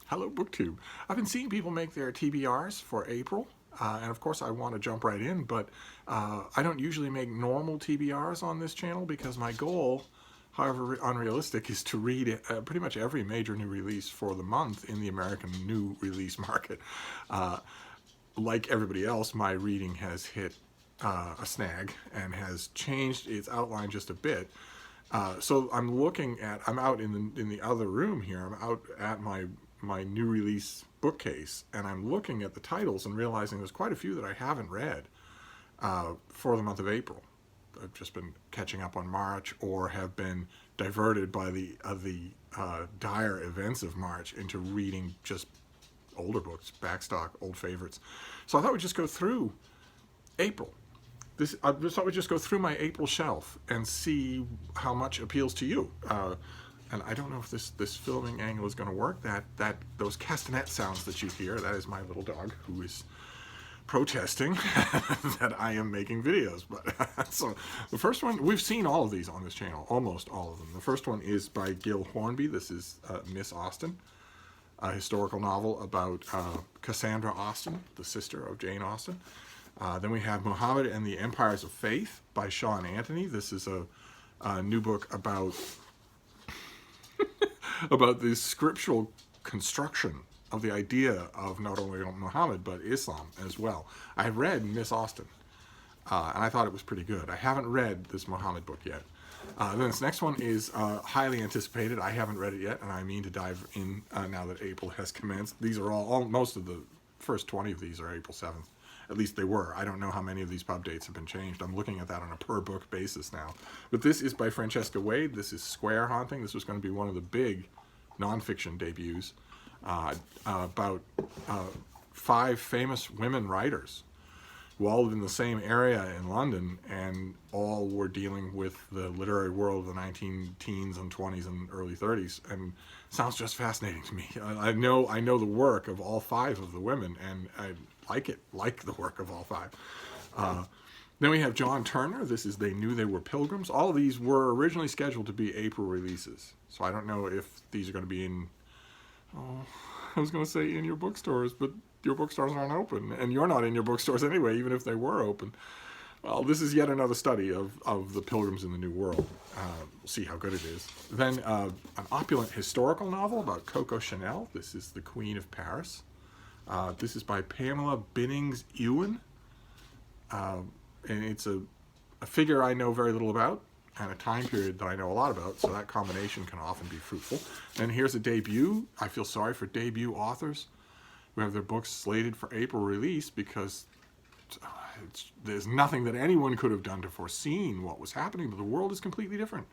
Hello, BookTube. I've been seeing people make their TBRs for April, and of course I want to jump right in, but I don't usually make normal TBRs on this channel because my goal, however unrealistic, is to read pretty much every major new release for the month in the American new release market. Like everybody else, my reading has hit a snag and has changed its outline just a bit. So I'm out in the other room here. I'm out at my new release bookcase, and I'm looking at the titles and realizing there's quite a few that I haven't read for the month of April. I've just been catching up on March, or have been diverted by the dire events of March into reading just older books, backstock, old favorites. So I thought we'd just go through April. I just thought we'd just go through my April shelf and see how much appeals to you. And I don't know if this filming angle is going to work. Those castanet sounds that you hear, that is my little dog who is protesting that I am making videos. But so the first one, we've seen all of these on this channel, almost all of them. The first one is by Gil Hornby. This is Miss Austen, a historical novel about Cassandra Austen, the sister of Jane Austen. Then we have Muhammad and the Empires of Faith by Sean Anthony. This is a new book about about the scriptural construction of the idea of not only Muhammad but Islam as well. I read Miss Austen, and I thought it was pretty good. I haven't read this Muhammad book yet. Then this next one is highly anticipated. I haven't read it yet, and I mean to dive in now that April has commenced. These are most of the first 20 of these are April 7th. At least they were. I don't know how many of these pub dates have been changed. I'm looking at that on a per book basis now. But this is by Francesca Wade. This is Square Haunting. This was going to be one of the big nonfiction debuts about 5 famous women writers who all lived in the same area in London, and all were dealing with the literary world of the 19-teens and 20s and early 30s, and it sounds just fascinating to me. I know the work of all 5 of the women, and I like the work of all 5. Then we have John Turner. This is They Knew They Were Pilgrims. All of these were originally scheduled to be April releases, so I don't know if these are going to be in, I was going to say in your bookstores, but your bookstores aren't open, and you're not in your bookstores anyway, even if they were open. Well, this is yet another study of the pilgrims in the New World. We'll see how good it is. Then an opulent historical novel about Coco Chanel. This is The Queen of Paris. This is by Pamela Binnings-Ewan. And it's a figure I know very little about, and a time period that I know a lot about, so that combination can often be fruitful. And here's a debut. I feel sorry for debut authors who have their books slated for April release, because there's nothing that anyone could have done to foreseen what was happening, but the world is completely different.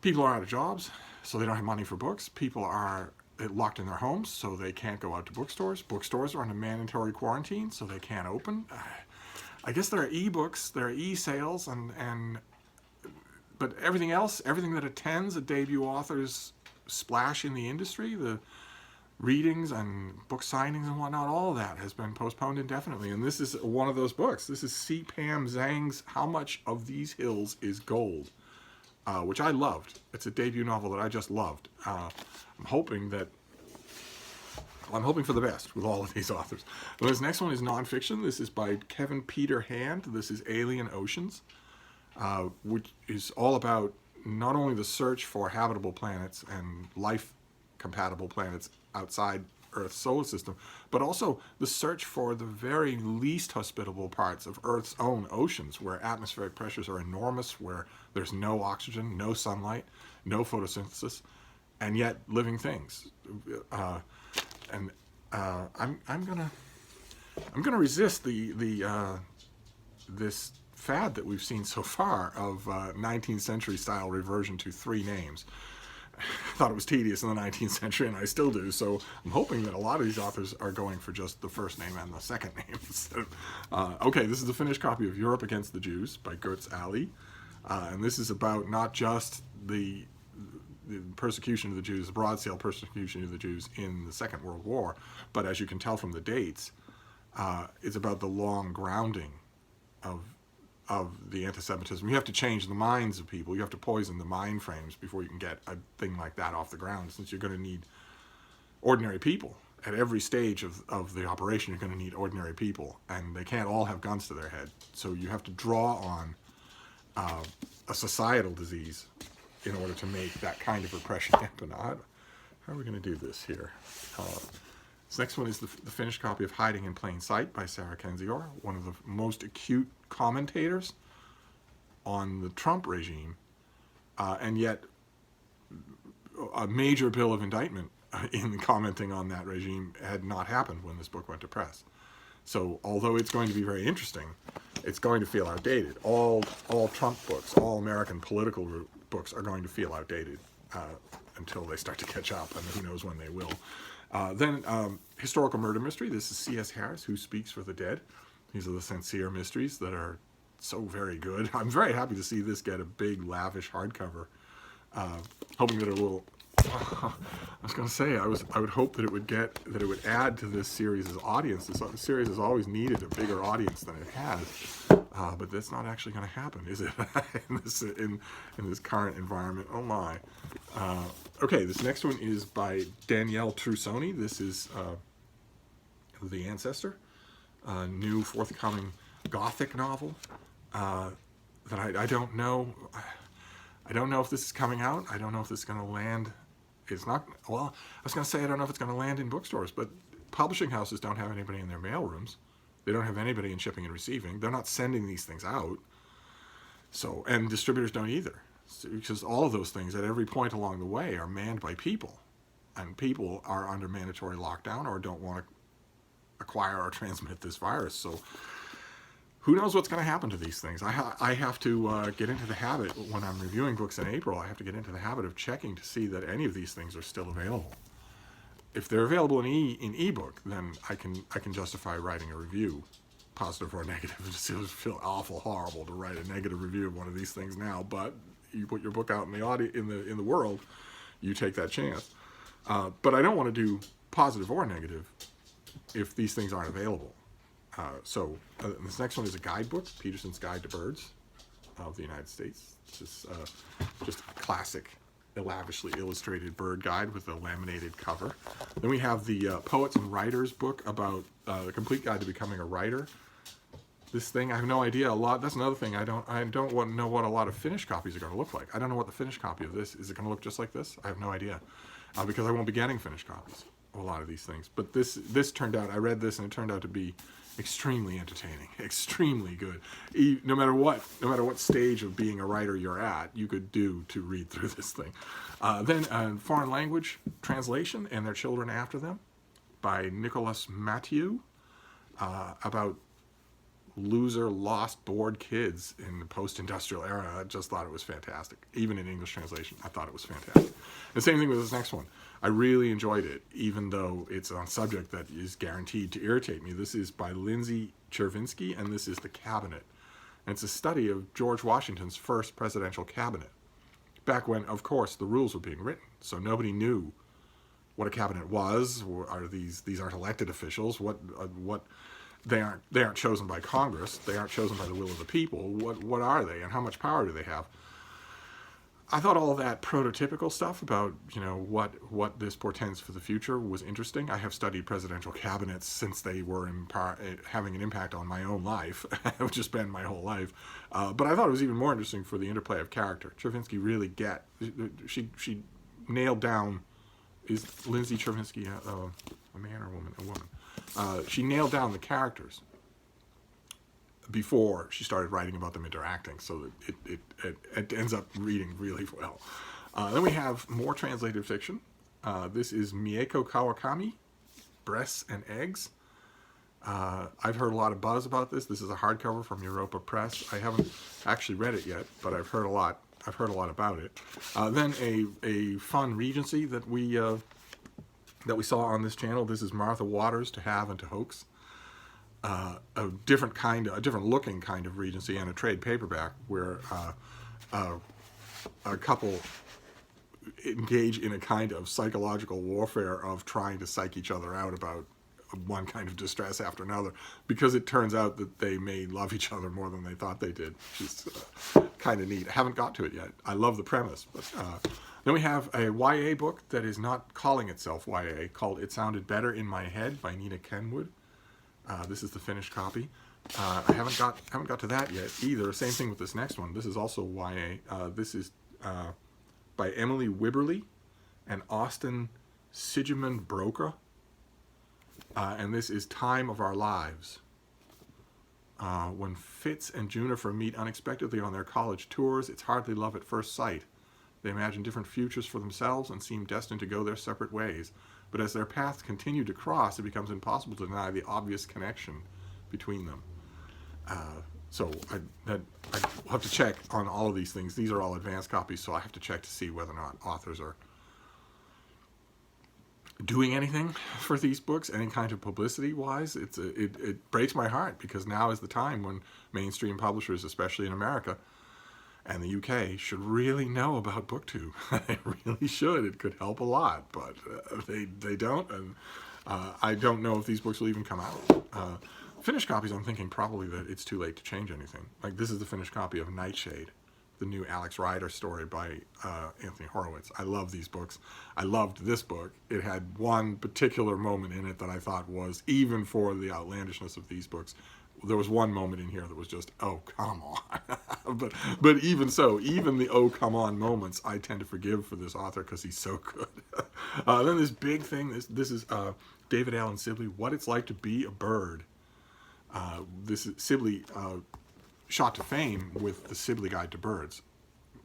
People are out of jobs, so they don't have money for books. People are locked in their homes, so they can't go out to bookstores. Bookstores are under mandatory quarantine, so they can't open. I guess there are e-books, there are e-sales, but everything else, everything that attends a debut author's splash in the industry, the readings and book signings and whatnot, all of that has been postponed indefinitely. And this is one of those books. This is C. Pam Zhang's How Much of These Hills is Gold, which I loved. It's a debut novel that I just loved. I'm hoping for the best with all of these authors. Well, this next one is nonfiction. This is by Kevin Peter Hand. This is Alien Oceans, which is all about not only the search for habitable planets and life-compatible planets outside Earth's solar system, but also the search for the very least hospitable parts of Earth's own oceans, where atmospheric pressures are enormous, where there's no oxygen, no sunlight, no photosynthesis, and yet living things. I'm gonna resist this fad that we've seen so far of 19th century style reversion to 3 names. I thought it was tedious in the 19th century, and I still do, so I'm hoping that a lot of these authors are going for just the first name and the second name. Okay, this is the finished copy of Europe Against the Jews by Gertz Ali, and this is about not just the persecution of the Jews, the broad-scale persecution of the Jews in the Second World War, but as you can tell from the dates, it's about the long grounding of the anti-Semitism. You have to change the minds of people. You have to poison the mind frames before you can get a thing like that off the ground, since you're going to need ordinary people. At every stage of the operation, you're going to need ordinary people, and they can't all have guns to their head. So you have to draw on a societal disease in order to make that kind of repression happen. How are we going to do this here? This next one is the finished copy of Hiding in Plain Sight by Sarah Kendzior, one of the most acute commentators on the Trump regime, and yet a major bill of indictment in commenting on that regime had not happened when this book went to press. So although it's going to be very interesting, it's going to feel outdated. All Trump books, all American political books are going to feel outdated until they start to catch up, and who knows when they will. Then historical murder mystery. This is C.S. Harris, Who Speaks for the Dead. These are the sincere mysteries that are so very good. I'm very happy to see this get a big, lavish hardcover. Hoping that it will. I was going to say I would hope that it would add to this series' audience. This series has always needed a bigger audience than it has, but that's not actually going to happen, is it? in this current environment. Oh my. Okay, this next one is by Danielle Trussoni. This is The Ancestor, a new forthcoming Gothic novel that I don't know. I don't know if this is coming out. I don't know if this is going to land. It's not, well, I was going to say I don't know if it's going to land in bookstores, but publishing houses don't have anybody in their mailrooms. They don't have anybody in shipping and receiving. They're not sending these things out. So, and distributors don't either. Because all of those things at every point along the way are manned by people. And people are under mandatory lockdown or don't want to acquire or transmit this virus. So who knows what's going to happen to these things? I have to get into the habit, when I'm reviewing books in April, I have to get into the habit of checking to see that any of these things are still available. If they're available in ebook, then I can justify writing a review, positive or negative. It would feel awful horrible to write a negative review of one of these things now, but you put your book out in the world, you take that chance. But I don't want to do positive or negative if these things aren't available. This next one is a guidebook, Peterson's Guide to Birds of the United States. This is just a classic, lavishly illustrated bird guide with a laminated cover. Then we have the Poets and Writers book about the complete guide to becoming a writer. This thing, I have no idea. That's another thing. I don't know what a lot of finished copies are going to look like. I don't know what the finished copy of this is. It going to look just like this? I have no idea, because I won't be getting finished copies of a lot of these things. But this turned out. I read this and it turned out to be extremely entertaining, extremely good. No matter what stage of being a writer you're at, you could do to read through this thing. Then foreign language translation and Their Children After Them by Nicholas Mathieu, about loser, lost, bored kids in the post-industrial era. I just thought it was fantastic. Even in English translation, I thought it was fantastic. The same thing with this next one. I really enjoyed it, even though it's on a subject that is guaranteed to irritate me. This is by Lindsay Chervinsky, and this is The Cabinet. And it's a study of George Washington's first presidential cabinet, back when, of course, the rules were being written. So nobody knew what a cabinet was. Are these aren't elected officials? What they aren't chosen by Congress. They aren't chosen by the will of the people. What are they, and how much power do they have? I thought all of that prototypical stuff about what this portends for the future was interesting. I have studied presidential cabinets since they were having an impact on my own life, which has been my whole life. But I thought it was even more interesting for the interplay of character. Chervinsky really she nailed down. Is Lindsay Chervinsky a man or a woman? A woman. She nailed down the characters before she started writing about them interacting, so that it ends up reading really well. Then we have more translated fiction. This is Mieko Kawakami, Breasts and Eggs. I've heard a lot of buzz about this. This is a hardcover from Europa Press. I haven't actually read it yet, but I've heard a lot. I've heard a lot about it. Then a fun Regency that we saw on this channel. This is Martha Waters, To Have and to Hoax. A different looking kind of Regency, and a trade paperback where a couple engage in a kind of psychological warfare of trying to psych each other out about one kind of distress after another, because it turns out that they may love each other more than they thought they did, which is kind of neat. I haven't got to it yet. I love the premise, but Then we have a YA book that is not calling itself YA, called It Sounded Better in My Head by Nina Kenwood. This is the finished copy. I haven't got to that yet either. Same thing with this next one. This is also YA. This is by Emily Wibberley and Austin Sigeman Broca. And this is Time of Our Lives. When Fitz and Juniper meet unexpectedly on their college tours, it's hardly love at first sight. They imagine different futures for themselves and seem destined to go their separate ways. But as their paths continue to cross, it becomes impossible to deny the obvious connection between them. So I'll have to check on all of these things. These are all advanced copies, so I have to check to see whether or not authors are doing anything for these books, any kind of publicity-wise. It breaks my heart, because now is the time when mainstream publishers, especially in America and the UK, should really know about BookTube. They really should. It could help a lot, but they don't, and I don't know if these books will even come out. Finished copies, I'm thinking probably that it's too late to change anything. Like, this is the finished copy of Nightshade, the new Alex Rider story by Anthony Horowitz. I love these books. I loved this book. It had one particular moment in it that I thought was, even for the outlandishness of these books, there was one moment in here that was just, oh, come on. but even so, even the oh, come on moments, I tend to forgive for this author because he's so good. Then this big thing, this is David Allen Sibley, What It's Like to Be a Bird. This is Sibley shot to fame with the Sibley Guide to Birds.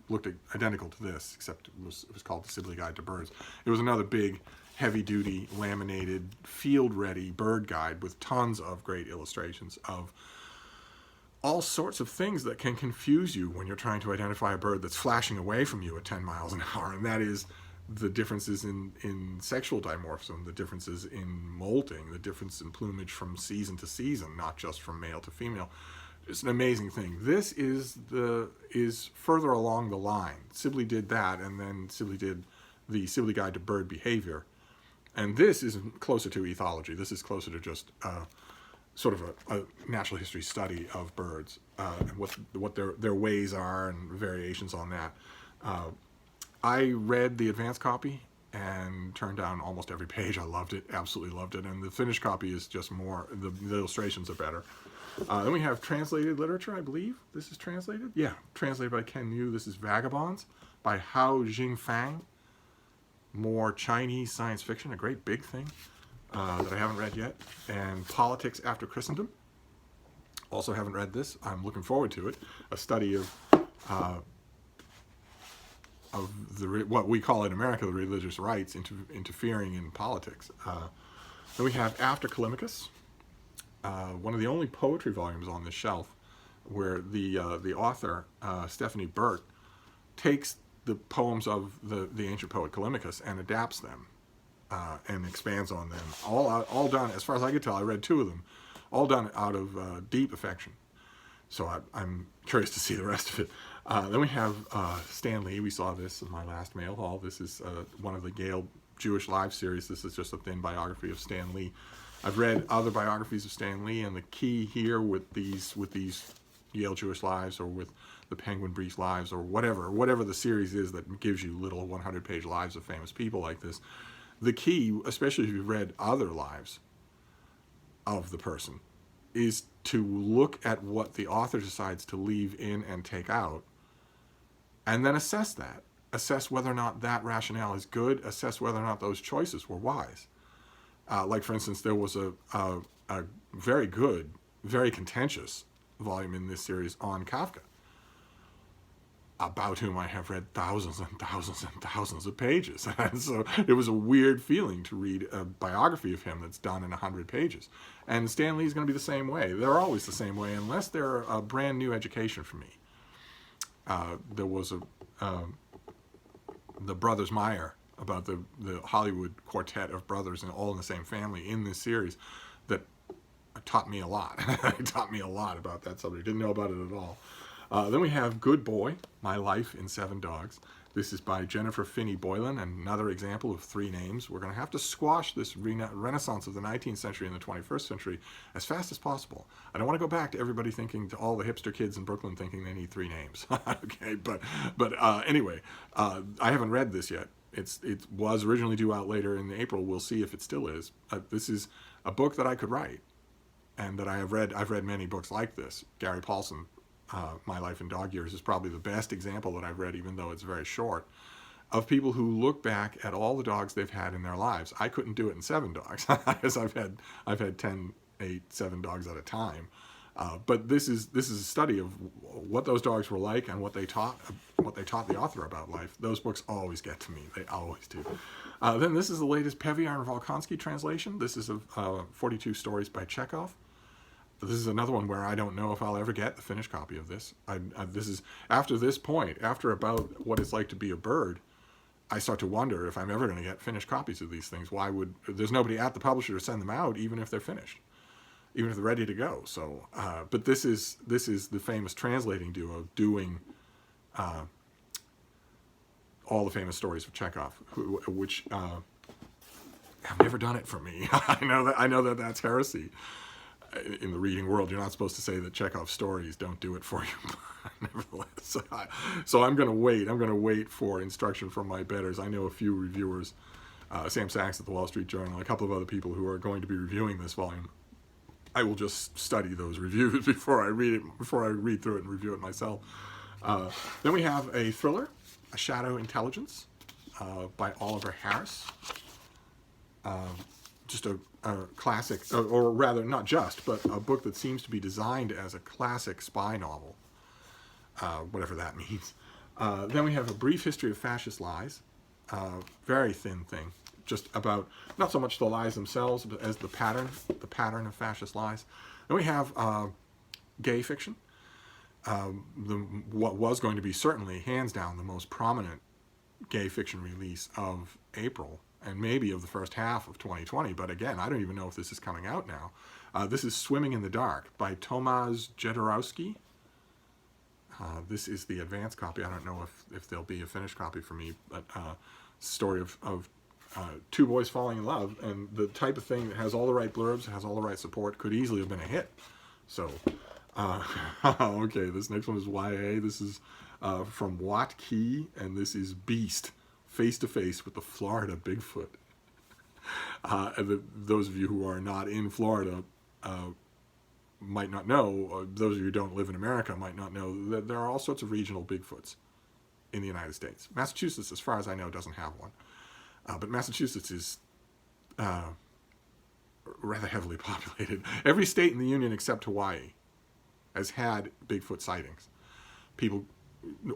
Looked identical to this, except it was called the Sibley Guide to Birds. It was another big, heavy-duty, laminated, field-ready bird guide with tons of great illustrations of all sorts of things that can confuse you when you're trying to identify a bird that's flashing away from you at 10 miles an hour, and that is the differences in sexual dimorphism, the differences in molting, the difference in plumage from season to season, not just from male to female. It's an amazing thing. This is further along the line. Sibley did that, and then Sibley did the Sibley Guide to Bird Behavior. And this is closer to ethology. This is closer to just sort of a natural history study of birds, and what their ways are and variations on that. I read the advanced copy and turned down almost every page. I loved it, absolutely loved it. And the finished copy is just more, the illustrations are better. Then we have translated literature, I believe. This is translated? Yeah, translated by Ken Yu. This is Vagabonds by Hao Jingfang. More Chinese science fiction, a great big thing that I haven't read yet. And Politics After Christendom. Also haven't read this. I'm looking forward to it. A study of what we call in America the religious rights interfering in politics. Then we have After Callimachus, one of the only poetry volumes on this shelf, where the author, Stephanie Burt, takes the poems of the ancient poet Callimachus and adapts them and expands on them. All done, as far as I could tell, I read 2 of them, all done out of deep affection. So I'm curious to see the rest of it. Then we have Stan Lee. We saw this in my last mail haul. This is one of the Gale Jewish Live series. This is just a thin biography of Stan Lee. I've read other biographies of Stan Lee, and the key here with these Yale Jewish Lives, or with the Penguin Brief Lives, or whatever the series is that gives you little 100-page lives of famous people like this, the key, especially if you've read other lives of the person, is to look at what the author decides to leave in and take out, and then assess that. Assess whether or not that rationale is good, assess whether or not those choices were wise. Like, for instance, there was a very good, very contentious volume in this series on Kafka, about whom I have read thousands and thousands and thousands of pages. And so it was a weird feeling to read a biography of him that's done in 100 pages. And Stan Lee's going to be the same way. They're always the same way, unless they're a brand new education for me. There was the Brothers Meyer, about the Hollywood quartet of brothers and all in the same family in this series, that taught me a lot. It taught me a lot about that subject. Didn't know about it at all. Then we have Good Boy, My Life in 7 Dogs. This is by Jennifer Finney Boylan, and another example of three names. We're going to have to squash this renaissance of the 19th century and the 21st century as fast as possible. I don't want to go back to everybody thinking, to all the hipster kids in Brooklyn thinking they need three names. Okay, but anyway, I haven't read this yet. It was originally due out later in April. We'll see if it still is. This is a book that I could write, and that I have read. I've read many books like this. Gary Paulson, My Life in Dog Years, is probably the best example that I've read, even though it's very short, of people who look back at all the dogs they've had in their lives. I couldn't do it in 7 dogs, because I've had 10, 8, 7 dogs at a time. But this is a study of what those dogs were like and what they taught the author about life. Those books always get to me. They always do. Then this is the latest Peviar and Volkonsky translation. This is 42 stories by Chekhov. This is another one where I don't know if I'll ever get the finished copy of this. This is after this point, after about what it's like to be a bird, I start to wonder if I'm ever going to get finished copies of these things. There's nobody at the publisher to send them out, even if they're finished, even if they're ready to go. So, but this is the famous translating duo doing all the famous stories of Chekhov, which have never done it for me. I know that that's heresy. In the reading world, you're not supposed to say that Chekhov's stories don't do it for you. Nevertheless, so I'm going to wait. I'm going to wait for instruction from my betters. I know a few reviewers, Sam Sachs at the Wall Street Journal, a couple of other people who are going to be reviewing this volume. I will just study those reviews before I read it, before I read through it and review it myself. Then we have a thriller, A Shadow Intelligence, by Oliver Harris. Just a classic, or rather not just, but a book that seems to be designed as a classic spy novel, whatever that means. Then we have A Brief History of Fascist Lies, very thin thing, just about not so much the lies themselves but as the pattern of fascist lies. Then we have gay fiction, what was going to be certainly hands down the most prominent gay fiction release of April, and maybe of the first half of 2020, but again, I don't even know if this is coming out now. This is Swimming in the Dark by Tomasz Jędrowski. This is the advanced copy. I don't know if there'll be a finished copy for me, but story of two boys falling in love, and the type of thing that has all the right blurbs, has all the right support, could easily have been a hit. So, okay, this next one is YA. This is from Watt Key, and this is Beast, Face to Face with the Florida Bigfoot. And those of you who are not in Florida might not know, those of you who don't live in America might not know, that there are all sorts of regional Bigfoots in the United States. Massachusetts, as far as I know, doesn't have one. But Massachusetts is rather heavily populated. Every state in the Union except Hawaii has had Bigfoot sightings. People,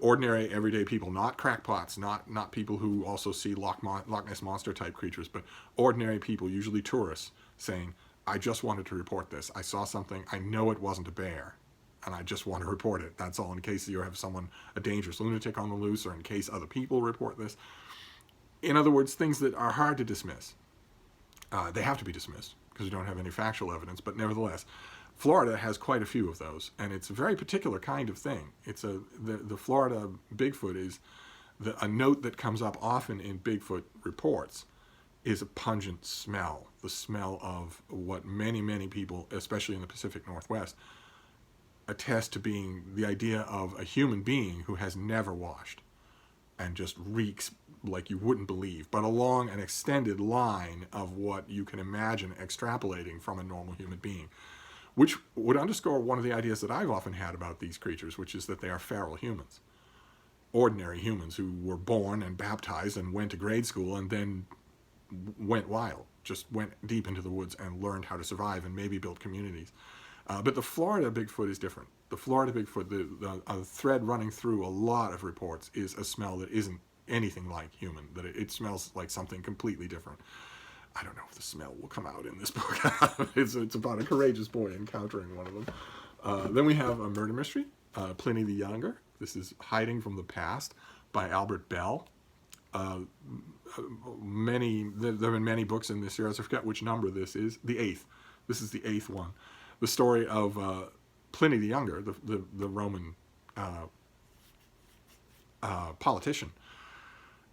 ordinary, everyday people, not crackpots, not people who also see Loch Ness Monster type creatures, but ordinary people, usually tourists, saying, I just wanted to report this. I saw something. I know it wasn't a bear, and I just want to report it. That's all, in case you have a dangerous lunatic on the loose, or in case other people report this. In other words, things that are hard to dismiss. They have to be dismissed because we don't have any factual evidence, but nevertheless, Florida has quite a few of those, and it's a very particular kind of thing. It's the Florida Bigfoot is a note that comes up often in Bigfoot reports is a pungent smell, the smell of what many, many people, especially in the Pacific Northwest, attest to being the idea of a human being who has never washed and just reeks like you wouldn't believe, but along an extended line of what you can imagine extrapolating from a normal human being, which would underscore one of the ideas that I've often had about these creatures, which is that they are feral humans, ordinary humans who were born and baptized and went to grade school and then went wild, just went deep into the woods and learned how to survive and maybe built communities. But the Florida Bigfoot is different. The Florida Bigfoot, the thread running through a lot of reports is a smell that isn't anything like human, that it smells like something completely different. I don't know if the smell will come out in this book. It's about a courageous boy encountering one of them. Then we have a murder mystery, Pliny the Younger. This is Hiding from the Past by Albert Bell. There have been many books in this series. I forget which number this is. The 8th. This is the 8th one. The story of Pliny the Younger, the Roman politician,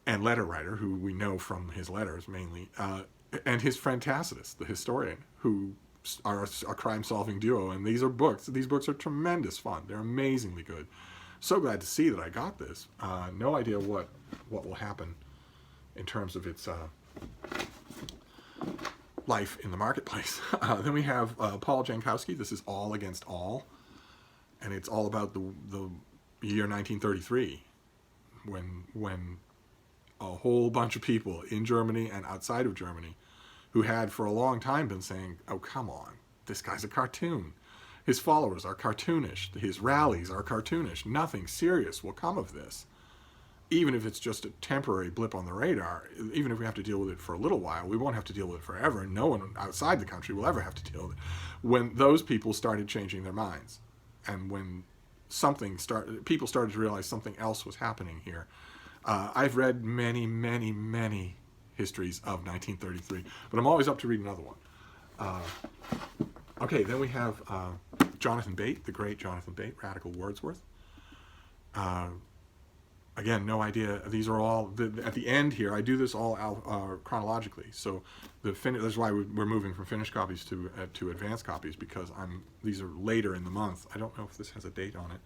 and letter writer, who we know from his letters mainly, and his friend Tacitus, the historian, who are a crime-solving duo. And these are books. These books are tremendous fun. They're amazingly good. So glad to see that I got this. No idea what will happen in terms of its life in the marketplace. Then we have Paul Jankowski. This is All Against All, and it's all about the year 1933, when a whole bunch of people in Germany and outside of Germany who had for a long time been saying, oh, come on, this guy's a cartoon. His followers are cartoonish. His rallies are cartoonish. Nothing serious will come of this. Even if it's just a temporary blip on the radar, even if we have to deal with it for a little while, we won't have to deal with it forever. No one outside the country will ever have to deal with it. When those people started changing their minds, and when people started to realize something else was happening here. I've read many, many, many histories of 1933, but I'm always up to read another one. Okay, then we have Jonathan Bate, the great Jonathan Bate, Radical Wordsworth. Again, no idea. These are all at the end here. I do this all chronologically, so that's why we're moving from finished copies to advanced copies, because these are later in the month. I don't know if this has a date on it,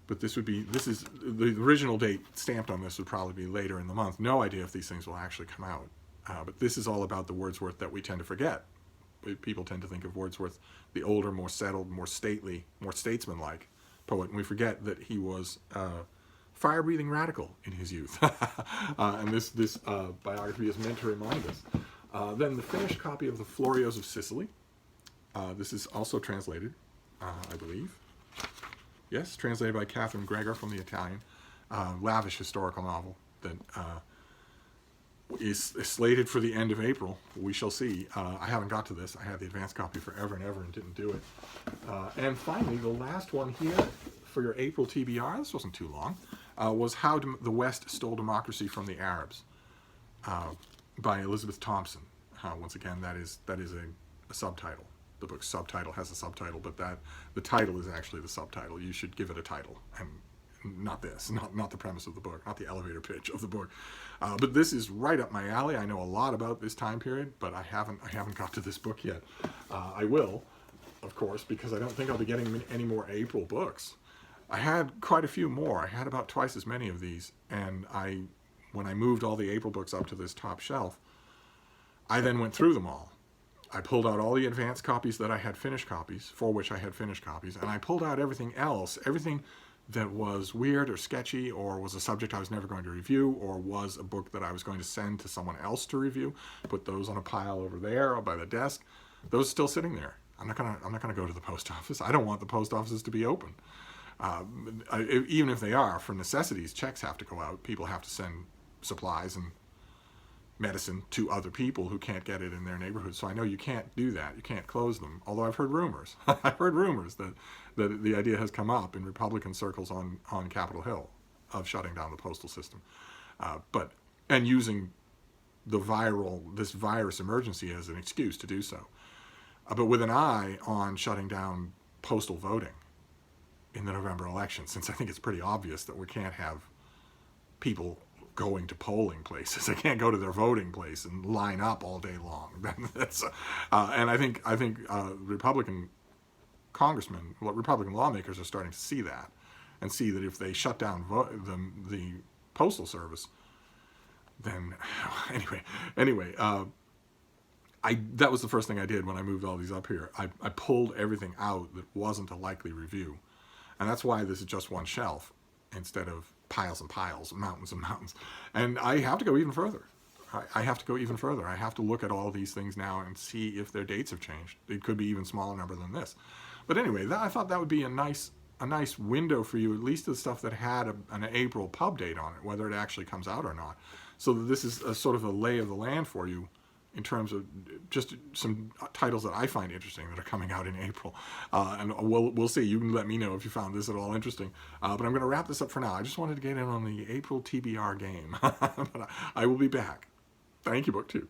but this is the original date stamped on this would probably be later in the month. No idea if these things will actually come out, but this is all about the Wordsworth that we tend to forget. People tend to think of Wordsworth, the older, more settled, more stately, more statesman-like poet, and we forget that he was fire-breathing radical in his youth. And this biography is meant to remind us. Then the finished copy of the Florios of Sicily. This is also translated, I believe. Yes, translated by Catherine Gregor from the Italian. Lavish historical novel that is slated for the end of April. We shall see. I haven't got to this. I had the advanced copy forever and ever and didn't do it. And finally, the last one here for your April TBR, this wasn't too long, was How the West Stole Democracy from the Arabs by Elizabeth Thompson. Once again, that is a subtitle. The book's subtitle has a subtitle, but the title is actually the subtitle. You should give it a title, and not this, not the premise of the book, not the elevator pitch of the book. But this is right up my alley. I know a lot about this time period, but I haven't got to this book yet. I will, of course, because I don't think I'll be getting any more April books. I had quite a few more. I had about twice as many of these, and when I moved all the April books up to this top shelf, I then went through them all. I pulled out all the advanced copies that I had finished copies, for which I had finished copies, and I pulled out everything else, everything that was weird or sketchy, or was a subject I was never going to review, or was a book that I was going to send to someone else to review. Put those on a pile over there or by the desk. Those are still sitting there. I'm not gonna go to the post office. I don't want the post offices to be open. Even if they are, for necessities, checks have to go out. People have to send supplies and medicine to other people who can't get it in their neighborhood. So I know you can't do that. You can't close them. Although I've heard rumors. I've heard rumors that the idea has come up in Republican circles on Capitol Hill of shutting down the postal system. And using this virus emergency as an excuse to do so. But with an eye on shutting down postal voting in the November election, since I think it's pretty obvious that we can't have people going to polling places. They can't go to their voting place and line up all day long. And I think Republican congressmen, Republican lawmakers are starting to see that, and see that if they shut down the postal service, then anyway. That was the first thing I did when I moved all these up here. I pulled everything out that wasn't a likely review, and that's why this is just one shelf instead of piles and piles, mountains and mountains. And I have to go even further. I have to go even further. I have to look at all these things now and see if their dates have changed. It could be even smaller number than this. But anyway, I thought that would be a nice window for you, at least the stuff that had an April pub date on it, whether it actually comes out or not. So this is a sort of a lay of the land for you in terms of just some titles that I find interesting that are coming out in April. And we'll see. You can let me know if you found this at all interesting. But I'm going to wrap this up for now. I just wanted to get in on the April TBR game. But I will be back. Thank you, BookTube.